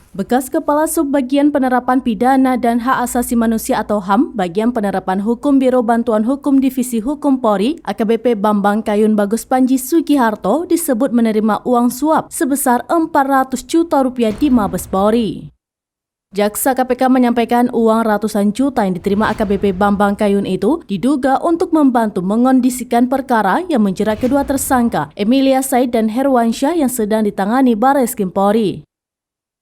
Bekas Kepala Subbagian Penerapan Pidana dan Hak Asasi Manusia atau HAM, Bagian Penerapan Hukum Biro Bantuan Hukum Divisi Hukum Polri, AKBP Bambang Kayun Bagus Panji Sugiharto disebut menerima uang suap sebesar 400 juta rupiah di Mabes Polri. Jaksa KPK menyampaikan uang ratusan juta yang diterima AKBP Bambang Kayun itu diduga untuk membantu mengondisikan perkara yang menjerat kedua tersangka, Emilia Said dan Herwansyah yang sedang ditangani Barreskrim Polri.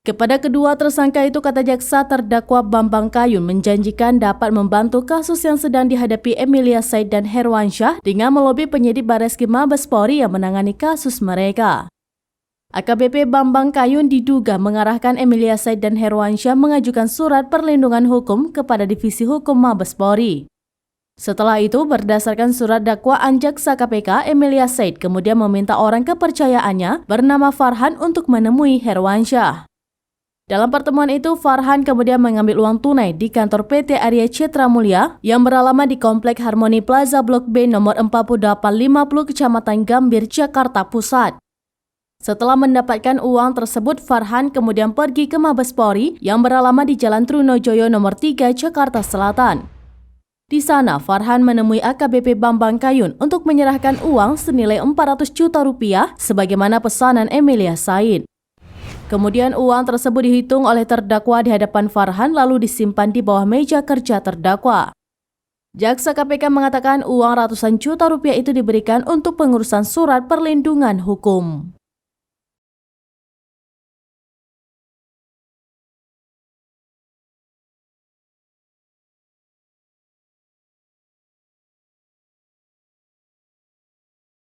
Kepada kedua tersangka itu, kata jaksa, terdakwa Bambang Kayun menjanjikan dapat membantu kasus yang sedang dihadapi Emilia Said dan Herwansyah dengan melobi penyidik Barreskrim Mabes Polri yang menangani kasus mereka. AKBP Bambang Kayun diduga mengarahkan Emilia Said dan Herwansyah mengajukan surat perlindungan hukum kepada Divisi Hukum Mabes Polri. Setelah itu, berdasarkan surat dakwaan jaksa KPK, Emilia Said kemudian meminta orang kepercayaannya bernama Farhan untuk menemui Herwansyah. Dalam pertemuan itu, Farhan kemudian mengambil uang tunai di kantor PT Arya Citra Mulia yang beralamat di Komplek Harmoni Plaza Blok B nomor 4850 Kecamatan Gambir, Jakarta Pusat. Setelah mendapatkan uang tersebut, Farhan kemudian pergi ke Mabes Polri yang beralamat di Jalan Trunojoyo nomor 3, Jakarta Selatan. Di sana, Farhan menemui AKBP Bambang Kayun untuk menyerahkan uang senilai 400 juta rupiah sebagaimana pesanan Emilia Said. Kemudian uang tersebut dihitung oleh terdakwa di hadapan Farhan lalu disimpan di bawah meja kerja terdakwa. Jaksa KPK mengatakan uang ratusan juta rupiah itu diberikan untuk pengurusan surat perlindungan hukum.